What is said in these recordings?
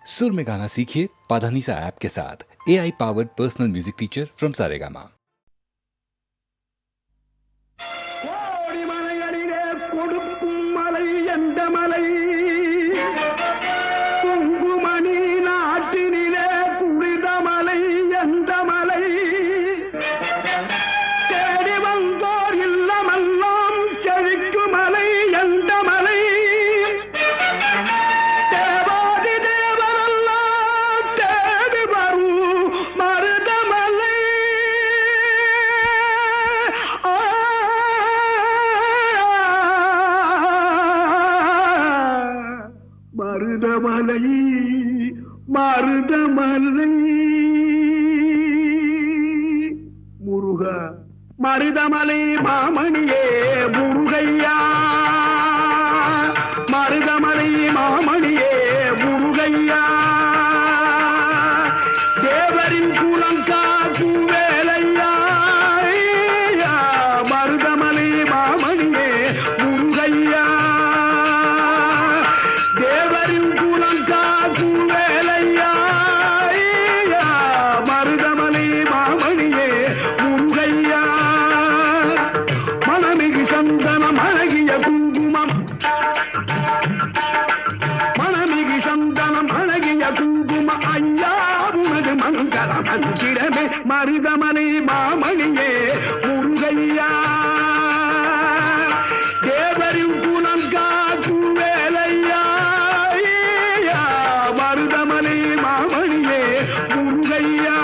सुर में गाना सीखिए पाधानीसा ऐप के साथ। AI powered personal music teacher from Saregama. Marudhamalai Muruga Marudhamalai மாமணியே முருகையா மருதமலை மாமணியே முருகையா தேவரின் குலம் காக்கும் வேலையா மருதமலை மாமணியே முருகையா தேவரின் குலம் காக்கும் வேலையா மருதமலை மாமணியே முருகையா மனமிகு சந்தனம் அழகிய குங்குமம் மனமிகு சந்தனம் அழகிய குங்கும ஐயா உனது மங்கள மந்திரமே மருதமலை மாமணியே முருகையா தேவரின் குலம் காக்கும் வேலையா மருதமலை மாமணியே முருகையா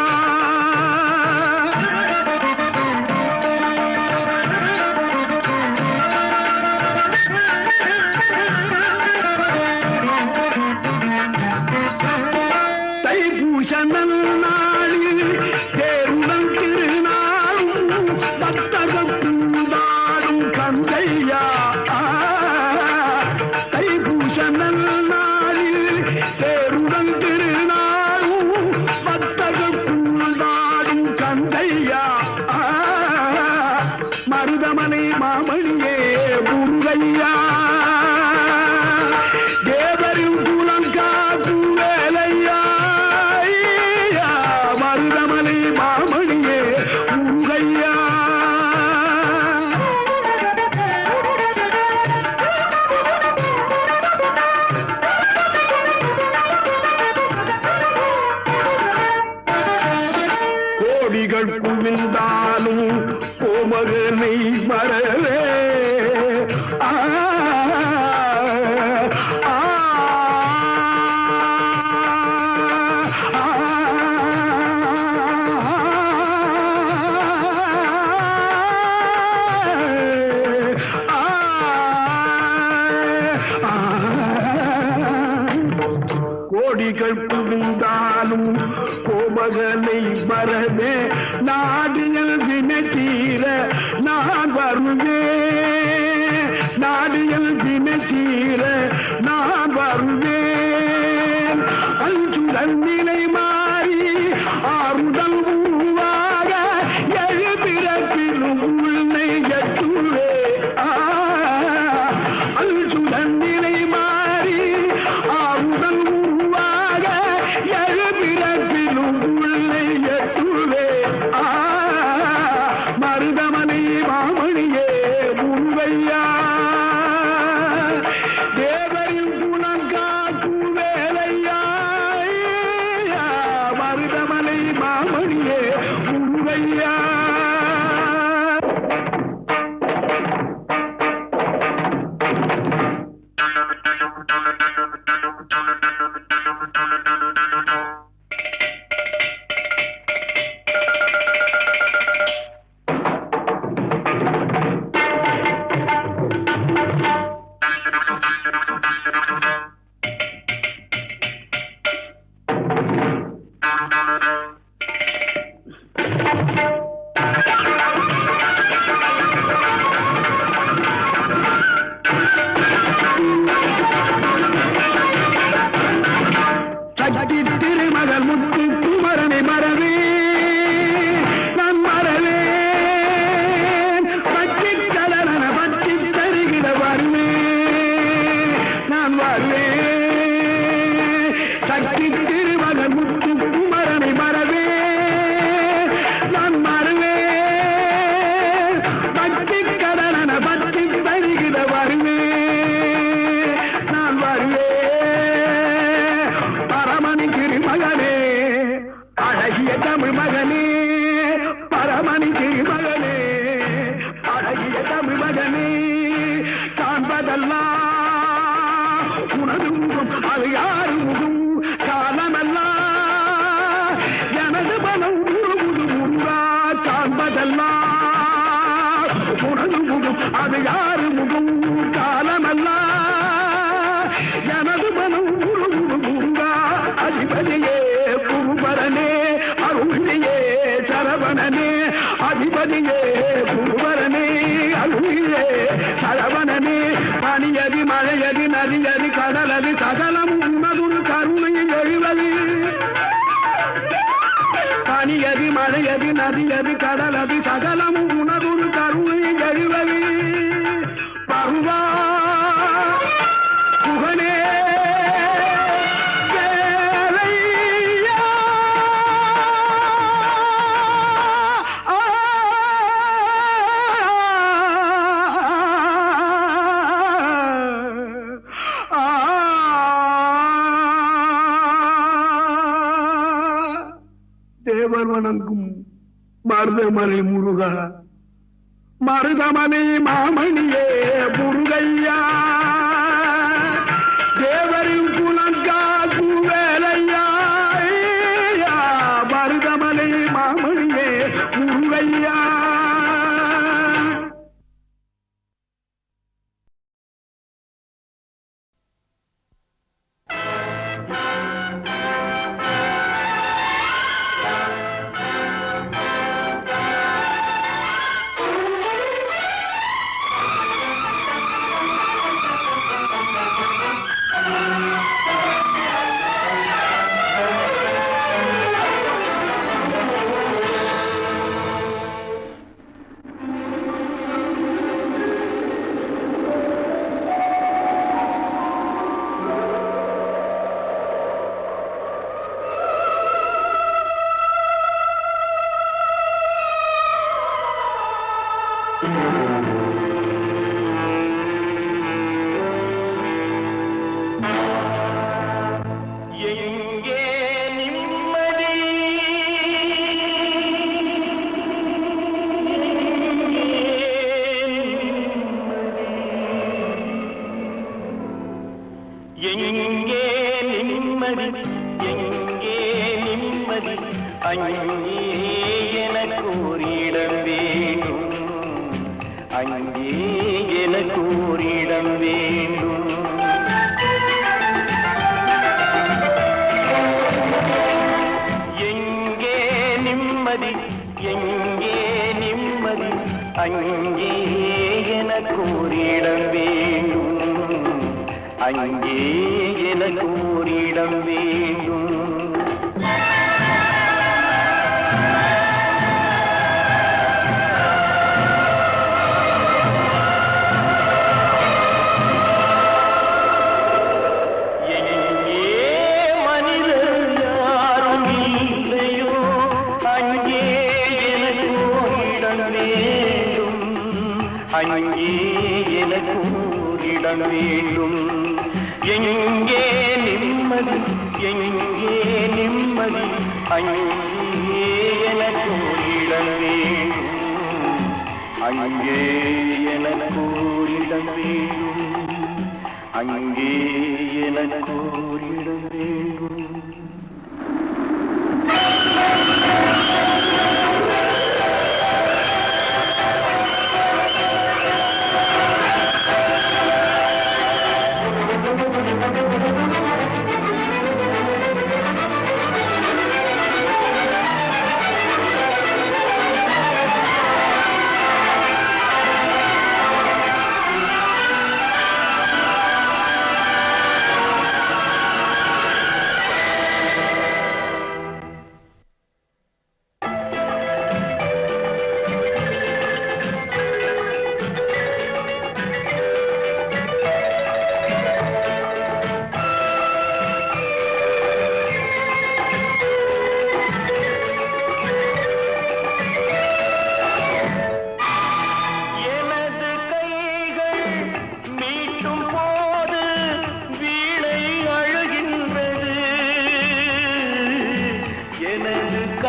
தைப்பூசணல் நாளில் தேருடன் திருநாளும் பக்தர்கள் கூடாடும் கந்தையா தைப்பூசணல் நாளில் தேருடன் திருநாளும் பக்தர்கள் கூடாடும் கந்தையா மருதமலை மாமணியே முருகையா தேவரின் குலம் காக்கும் வேலையா மருதமலை மாமணியே முருகையா கோடிகள் குவிந்தாலும் கோமகனை மறவே கோடிகள் குவிந்தாலும் கோமகனை மறவே நாடியல் வினை தீர நான் வருவேன் நாடியல் வினை தீர நான் வருவேன் அஞ்சுதல் நிலை மாறி ஆறுதல் உருவாக எழுபிறப்பிலும் உன்னை எட்டுவே அஞ்சுதல் நிலை மாறி ஆறுதல் உருவாக எழுபிறப்பிலும் உன்னை எட்டுவே மருதமலை மாமணியே முருகையா தேவரின் குலம் காக்கும் வேலையா மருதமலை மாமணியே முருகையா திருமகள் முத்து குமரனை மறவே நான் மறவேன் பற்றி கடலன பற்றி தருகிற வருவேன் நான் வருவேன் சக்தி அழகிய தமிழ் மகனே பரமனிக்கு மகனே அழகிய தமிழ் மகனே காண்பதெல்லாம் உனது முகம் அது யாரு முகம் காலமெல்லாம் எனது மனம் உருகுது முருகா காண்பதெல்லாம் உனது முகம் அது யாரு முகம் காலமெல்லாம் எனது மனம் உருகுது முருகா அதிபதியே குருபரனே அருளியே சரவணனே அதிபதியே குருபரனே அருளியே சரவணனே பனியதி மழையதி நதியதி கடலது சகலம் உனதுரு கருணையில் எழுவது பனியதி மழையதி நதியதி கடலது சகலம் உனதுரு கருணையில் எழுவது பருவா புகனே தேவர் வணங்கும் மருதமலை முருகா மருதமலை மாமணியே முருகையா தேவரின் குலங்காக்கு வேலையா மருதமலை மாமணியே முருகையா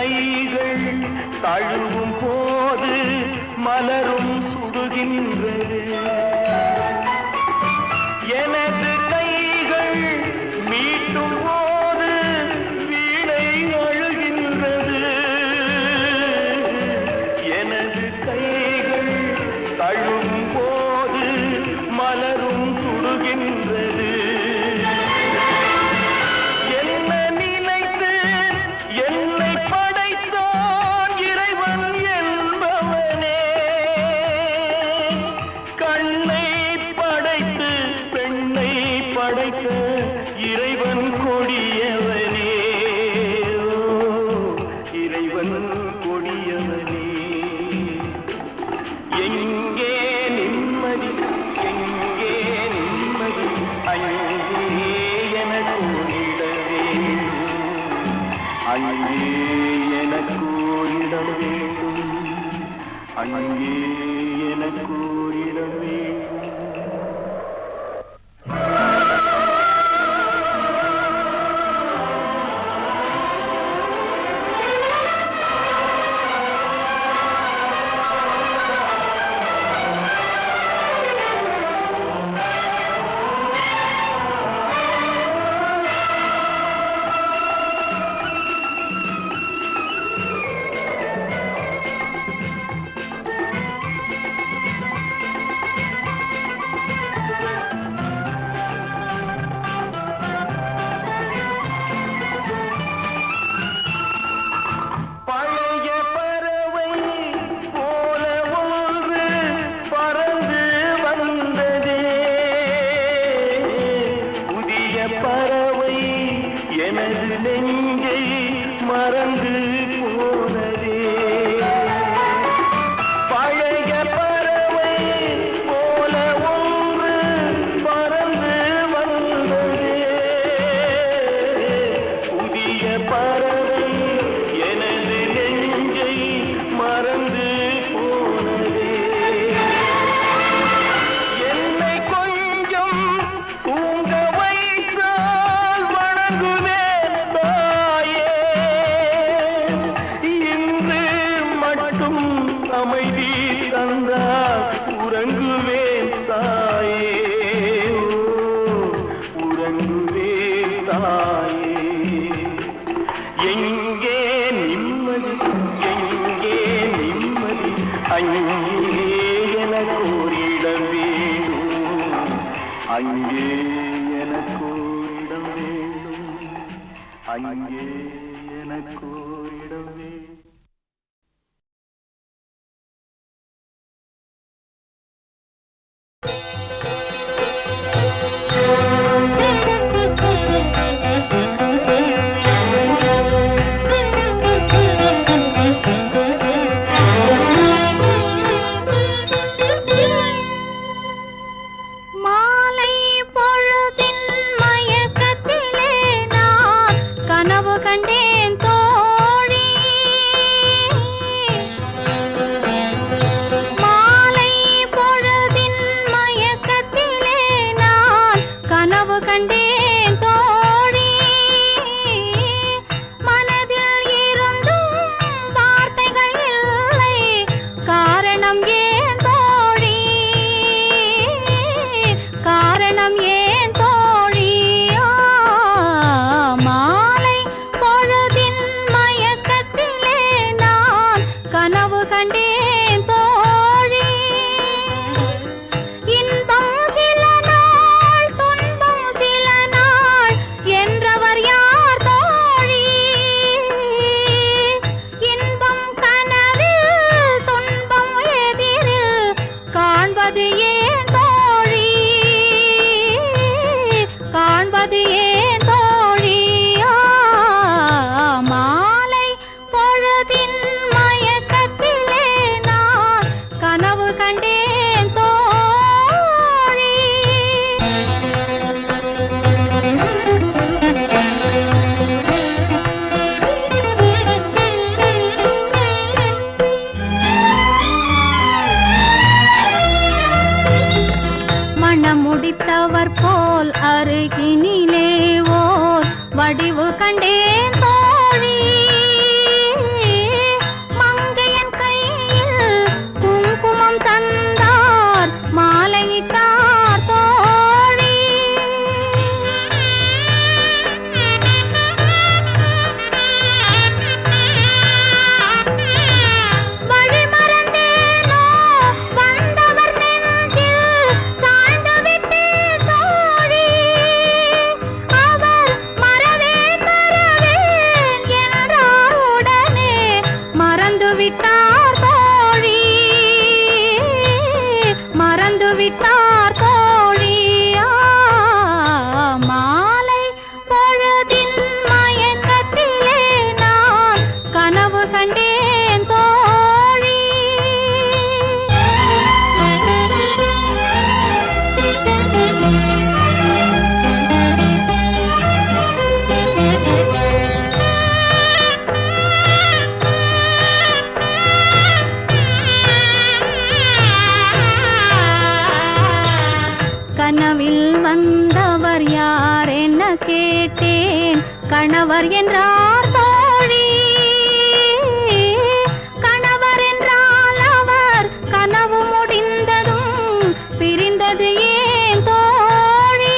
கைகள் தழுவும் போது மலரும் சுடுகின்றது. எனது கைகள் மீட்டும் போது வீணை அழுகின்றது. எனது கைகள் தழுவும் போது மலரும் சுடுகின்றது. என்ன நினைத்து என்னை படைத்தான் இறைவன் என்பவனே. கண்ணை படைத்து பெண்ணை படைத்த இறைவன் கொடியவனே. இறைவன் கொடியவனே. எங்கே நிம்மதி, எங்கே நிம்மதி, அங்கே எனக்கு ஓடிட வேண்டும். அங்கே எனக்கு ஓடிட வேண்டும். அங்கே எனக்கு ஓடிட வேண்டும். பழைய பறவை போல ஒன்று பறந்து வந்ததே. புதிய பறவை எனது நெஞ்சை மறந்து போனதே. பழைய பறவை போல ஒன்று பறந்து வந்ததே. புதிய பறவை எனது நெஞ்சை மறந்து போனதே. என்னை கொஞ்சம் தூங்க வைத்தால் வணங்குவேன் தாயே. இன்று மட்டும் அமைதி தந்தால் உறங்குவேன் தாயே. உறங்குவேன் தாயே. எங்கே நிம்மதி, எங்கே நிம்மதி, அங்கே எனக்கு ஓரிட வேண்டும். அங்கே எனக்கு ஓரிட வேண்டும். அங்கே எனக்கு ஓரிட வேண்டும். மாலை பொழுதின் மயக்கத்திலே நான் கனவு கண்டேன் தோழி. மாலை பொழுதின் மயக்கத்திலே நான் கனவு கண்டேன் தோழி. மனதில் இருந்தும் வார்த்தைகள் இல்லை, காரணம் ஏன் தோழி, காரணம் ஏன் தோழி. மாலை பொழுதின் மயக்கத்திலே நான் கனவு கண்டேன் தோழி. இன்பம் சில நாள், துன்பம் சில நாள் என்றவர் யார் தோழி. இன்பம் கனவில், துன்பம் எதிரில் காண்பது ஏன் தோழி, காண்பது ஏன் தோழி. மாலை பொழுதின் மயக்கத்திலே நான் கனவு கண்டேன் தோழி. மணம் முடித்தவர் போல் அருகினிலே ஓர் வடிவு கண்டேன் தோழி. கணவர் என்றார் தோழி, கணவர் என்றால் அவர் கனவு முடிந்ததும் பிரிந்தது ஏன் தோழி?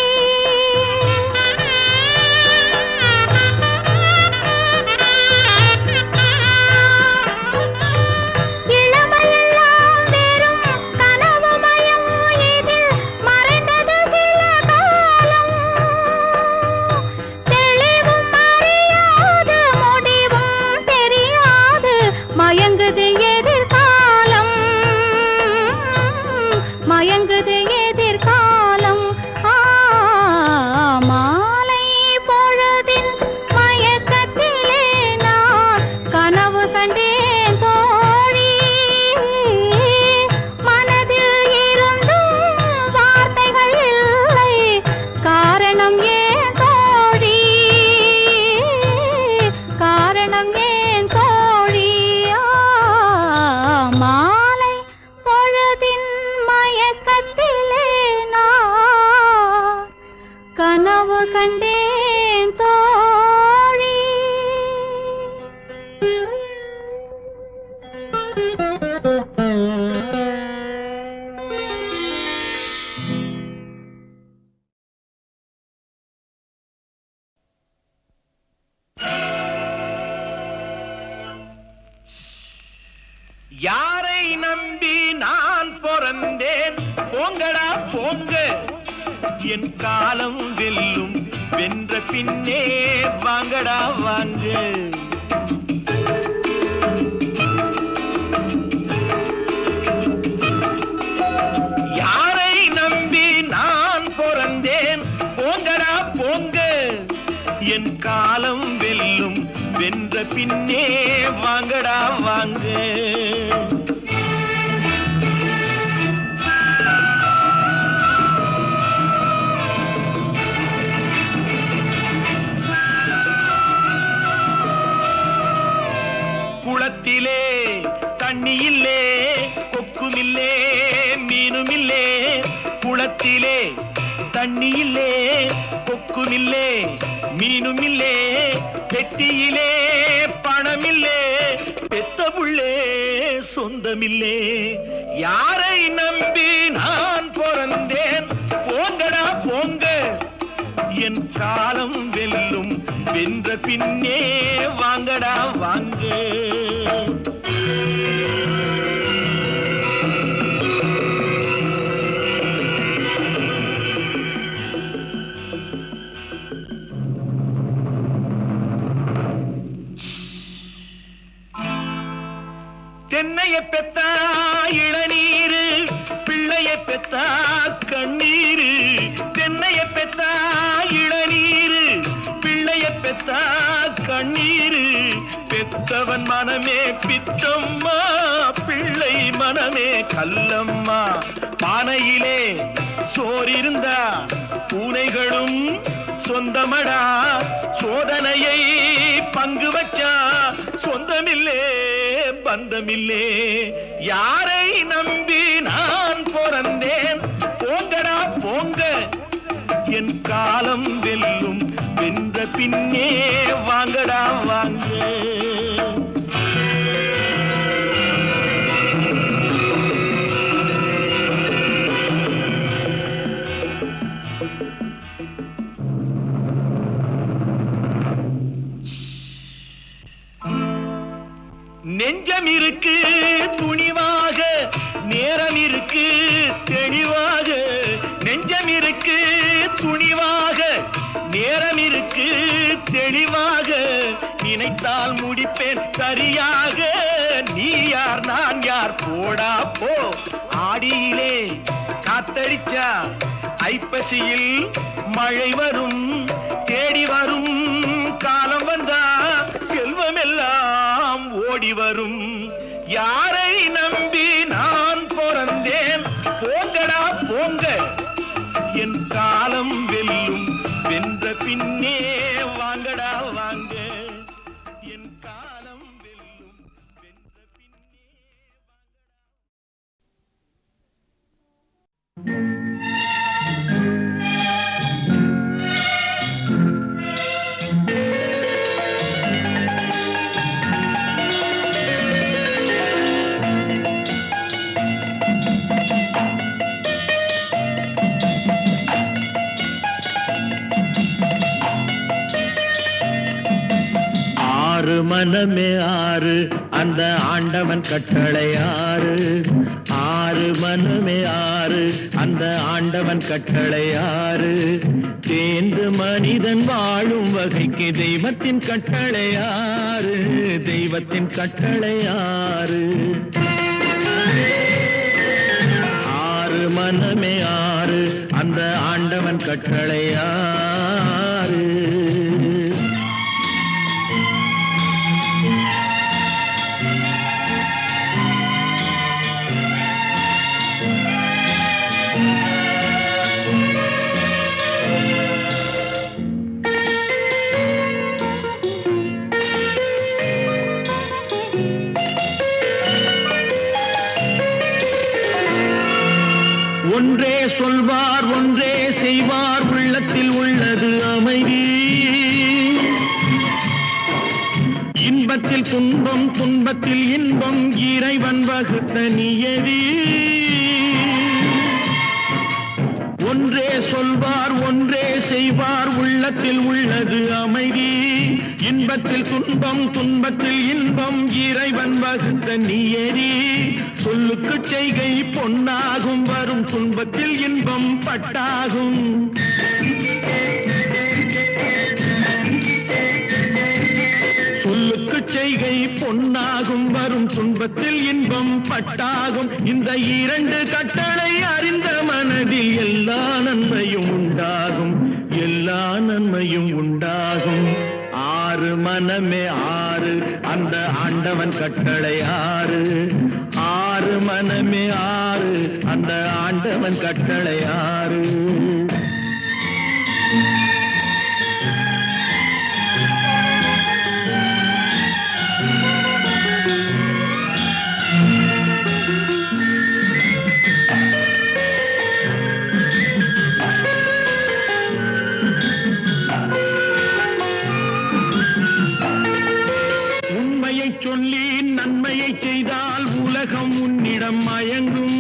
இளமையெல்லாம் வெறும் கனவுமயம், இதில் மறைந்தது சில காலம். தெளிவும் அறியாது, முடிவும் தெரியாது, மயங்குது எதிர்காலம், மயங்குது எதிர்காலம். மாலை பொழுதின் மயக்கத்திலே நான் கனவு கண்டேன் தோழி, மனதில் இருந்தும் வார்த்தைகள் இல்லை, காரணம் ஏன் தோழி, காரணம் ஏன் தோழி? மாலை பொழுதின் மயக்கத்திலே நான் கனவு கண்டேன் தோழி. யாரை நம்பி நான் பிறந்தேன்? போங்கடா போங்க, என் காலம் வெல்லும், வென்ற பின்னே வாங்கடா வாங்க. யாரை நம்பி நான் பிறந்தேன்? போங்கடா போங்க, என் காலம் வெல்லும், வென்ற பின்னே வாங்கடா வாங்க. குளத்திலே தண்ணி இல்லே, கொக்குமில்லே, மீனுமில்லே. குளத்திலே தண்ணி இல்லே, கொக்குமில்லே, மீனுமில்லே. பெட்டியிலே பணமில்லே, பெத்த புள்ளே சொந்தமில்லே. யாரை நம்பி நான் பிறந்தேன்? போங்கடா போங்க, என் காலம் வெல்லும், வென்ற பின்னே வாங்கடா வாங்க. தென்னைய பெத்தா இளநீரு, பிள்ளைய பெத்தா கண்ணீரு. தென்னைய பெத்தா இளநீரு, பிள்ளைய பெத்தா கண்ணீரு. பெத்தவன் மனமே பித்தம்மா, பிள்ளை மனமே கல்லம்மா. பானையிலே சோறிருந்தா பூனைகளும் சொந்தமடா, சோதனையை பங்கு வச்சா சொந்தமில்லே பந்தமில்லே. யாரை நம்பி நான் பிறந்தேன்? போங்கடா போங்க, என் காலம் வெல்லும், வென்ற பின்னே வாங்கடா வாங்க. நெஞ்சம் இருக்கு துணிவாக, நேரம் இருக்கு தெளிவாக. நெஞ்சம் இருக்கு துணிவாக, நேரம் இருக்கு தெளிவாக. நினைத்தால் முடிப்பேன் சரியாக, நீ யார் நான் யார் போடா போ. ஆடியிலே காத்தடிச்சா ஐப்பசியில் மழை வரும், தேடி வரும் காலம் வந்தா செல்வமெல்லாம் ஓடி வரும். யாரை நம்பி நான் பிறந்தேன்? போங்கடா போங்க, என் காலம் வெல்லும், வென்ற பின்னே வாங்கடா வாங்க. என் காலம் வெல்லும், வென்ற பின்னே வாங்கடா. ஆறு மனமே ஆறு அந்த ஆண்டவன் கட்டளை ஆறு. ஆறு மனமே ஆறு அந்த ஆண்டவன் கட்டளை ஆறு. தேர்ந்து மனிதன் வாழும் வகைக்கு தெய்வத்தின் கட்டளை ஆறு. தெய்வத்தின் கட்டளை ஆறு. ஆறு மனமே ஆறு அந்த ஆண்டவன் கட்டளை ஆறு. ஒன்றே சொல்வார் ஒன்றே செய்வார் உள்ளத்தில் உள்ளது அமைதி. இன்பத்தில் துன்பம் துன்பத்தில் இன்பம் இறைவன் வகுத்த நியதி. ஒன்றே சொல்வார் ஒன்றே செய்வார் உள்ளத்தில் உள்ளது அமைதி. இன்பத்தில் துன்பம் துன்பத்தில் இன்பம் இறைவன் வகுத்த நியதி. சொல்லுக்கு செய்கை பொன்னாகும் வரும் துன்பத்தில் இன்பம் பட்டாகும். சொல்லுக்கு செய்கை பொன்னாகும் வரும் துன்பத்தில் இன்பம் பட்டாகும். இந்த இரண்டு கட்டளை அறிந்த மனதில் எல்லா நன்மையும் உண்டாகும். எல்லா நன்மையும் உண்டாகும். ஆறு மனமே ஆறு அந்த ஆண்டவன் கட்டளை ஆறு. ஆறு மனமே ஆறு அந்த ஆண்டவன் கட்டளை ஆறு. சொல்லி நன்மையை செய்தால் உலகம் உன்னிடம் மயங்கும்.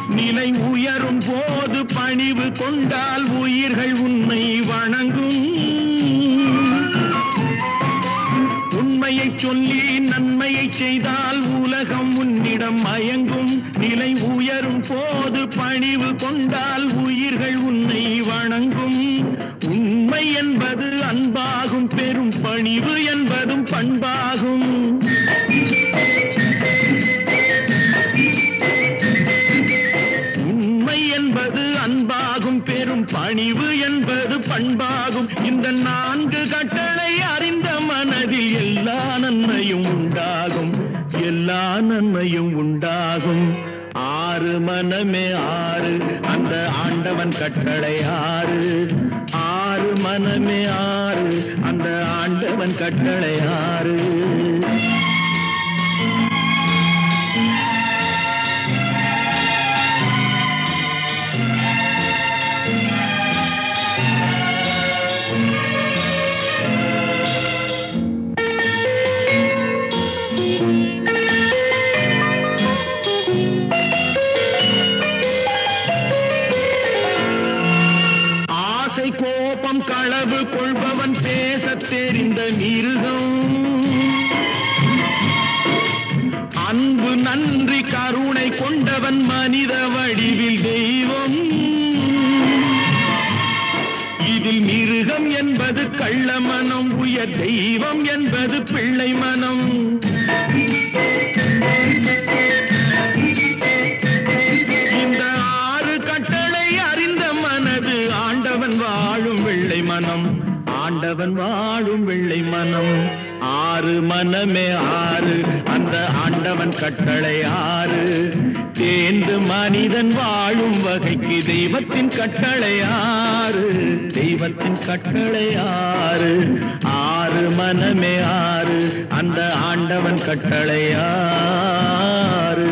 நிலை உயரும் போது பணிவு கொண்டால் உயிர்கள் உன்னை வணங்கும். உண்மையை சொல்லி நன்மையை செய்தால் உலகம் உன்னிடம் மயங்கும். நிலை உயரும் போது பணிவு கொண்டால் உயிர்கள் உன்னை வணங்கும். உண்மை என்பது அன்பாகும். பெரும் பணிவு என்பதும் பண்பாகும். உண்மை என்பது அன்பாகும். பெரும் பணிவு என்பது பண்பாகும். இந்த நான்கு கட்டளை அறிந்த மனதில் எல்லா நன்மையும் உண்டாகும். எல்லா நன்மையும் உண்டாகும். ஆறு மனமே ஆறு அந்த ஆண்டவன் கட்டளை ஆறு. ஆறு மனமே ஆறு அந்த ஆண்டவன் கட்டளை ஆறு. கோபம் களவு கொள்பவன் பேசத் தெரிந்த மிருகம். அன்பு நன்றி கருணை கொண்டவன் மனித வடிவில் தெய்வம். இதில் மிருகம் என்பது கள்ள மனம். உயர் தெய்வம் என்பது பிள்ளை மனம். இந்த ஆறு கட்டளை அறிந்த மனது ஆண்டவன் வாழும் வெள்ளை மனம். ஆண்டவன் வாழும் வெள்ளை மனம். ஆறு மனமே ஆறு அந்த ஆண்டவன் கட்டளை ஆறு. தேர்ந்து மனிதன் வாழும் வகைக்கு தெய்வத்தின் கட்டளை ஆறு. தெய்வத்தின் கட்டளை ஆறு. ஆறு மனமே ஆறு அந்த ஆண்டவன் கட்டளை ஆறு.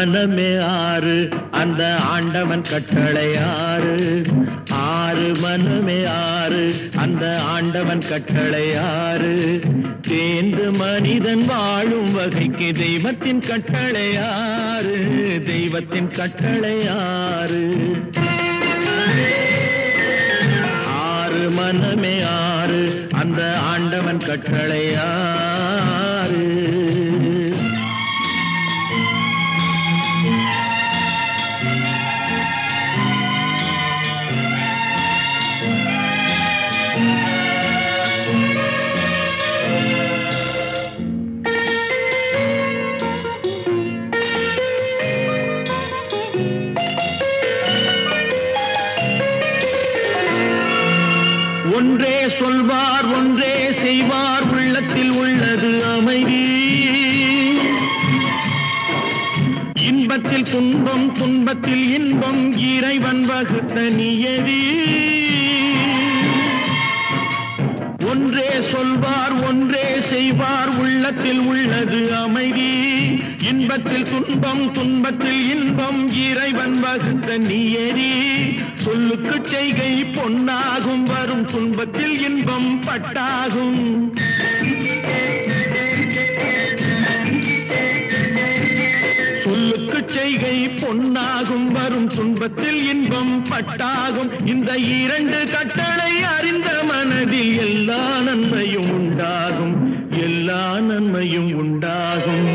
மனமே ஆறு அந்த ஆண்டவன் கட்டளை ஆறு ஆறு மனமே ஆறு அந்த ஆண்டவன் கட்டளை ஆறு தேர்ந்து மனிதன் வாழும் வகைக்கு தெய்வத்தின் கட்டளை ஆறு தெய்வத்தின் கட்டளை ஆறு ஆறு மனமே ஆறு அந்த ஆண்டவன் கட்டளை ஆறு ஒன்றே சொல்வார் ஒன்றே செய்வார் உள்ளத்தில் உள்ளது அமைதி இன்பத்தில் துன்பம் துன்பத்தில் இன்பம் இறைவன் வகுத்த நியதி ஒன்றே சொல்வார் ஒன்றே செய்வார் உள்ளத்தில் உள்ளது அமைதி இன்பத்தில் துன்பம் துன்பத்தில் இன்பம் இறைவன் வகுத்த நியதி சொல்லுக்கு செய்கை பொன்னாகும் வரும் துன்பத்தில் இன்பம் பட்டாகும் சொல்லுக்கு செய்கை பொன்னாகும் வரும் துன்பத்தில் இன்பம் பட்டாகும் இந்த இரண்டு கட்டளை அறிந்த மனதில் எல்லா நன்மையும் உண்டாகும் எல்லா நன்மையும் உண்டாகும்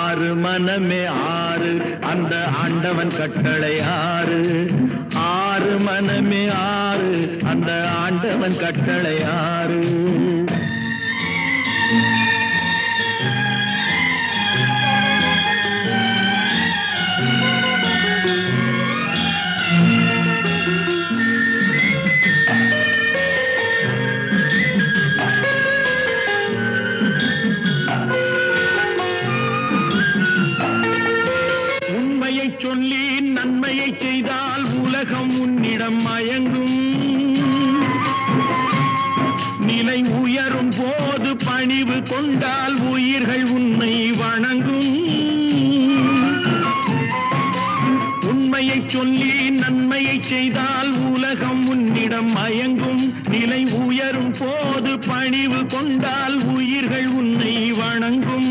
ஆறு மனமே ஆறு அந்த ஆண்டவன் கட்டளை ஆறு ஆறு மனமே ஆறு அந்த ஆண்டவன் கட்டளை ஆறு சொல்லி நன்மையை செய்தால் உலகம் உன்னிடம் மயங்கும் நிலை உயரும் போது பணிவு கொண்டால் உயிர்கள் உன்னை வணங்கும் உண்மையை சொல்லி நன்மையை செய்தால் உலகம் உன்னிடம் மயங்கும் நிலை உயரும் போது பணிவு கொண்டால் உயிர்கள் உன்னை வணங்கும்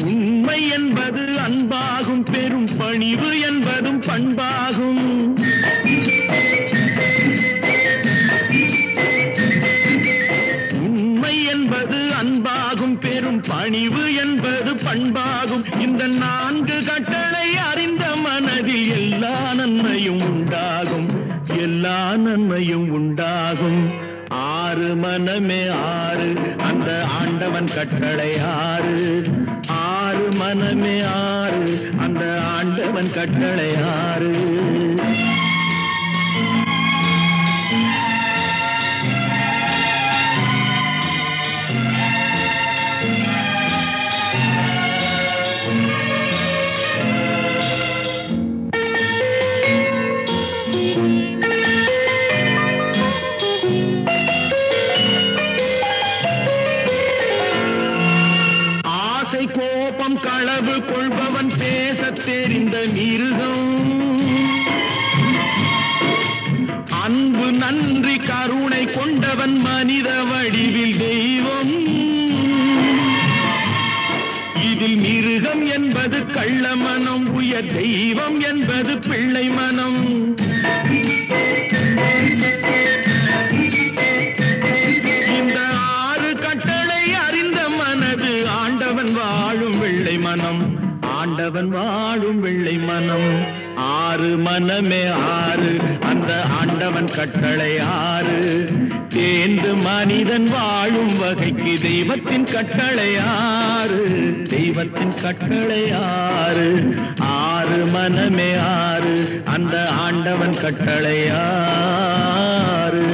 உண்மை என்பது அன்பாகும் பெரும் பணிவு என்பதும் பண்பாகும் உண்மை என்பது அன்பாகும் பெரும் பணிவு என்பது பண்பாகும் இந்த நான்கு கட்டளை அறிந்த மனதில் எல்லா நன்மையும் உண்டாகும் எல்லா நன்மையும் உண்டாகும் ஆறு மனமே ஆறு அந்த ஆண்டவன் கட்டளை ஆறு ஆறு மனமே ஆறு அந்த ஆண்டவன் கட்டளை ஆறு கோபம் களவு கொள்பவன் பேசத் தெரிந்த மிருகம் அன்பு நன்றி கருணை கொண்டவன் மனித வடிவில் தெய்வம் இதில் மிருகம் என்பது கள்ள மனம் உயர் தெய்வம் என்பது பிள்ளை மனம் இந்த ஆறு கட்டளை அறிந்த மனது ஆண்டவன் வாழும் வெள்ளை மனம் ஆண்டவன் வாழும் வெள்ளை மனம் ஆறு மனமே ஆறு அந்த ஆண்டவன் கட்டளை ஆறு தேர்ந்து மனிதன் வாழும் வகைக்கு தெய்வத்தின் கட்டளை ஆறு தெய்வத்தின் கட்டளை ஆறு ஆறு மனமே ஆறு அந்த ஆண்டவன் கட்டளை ஆறு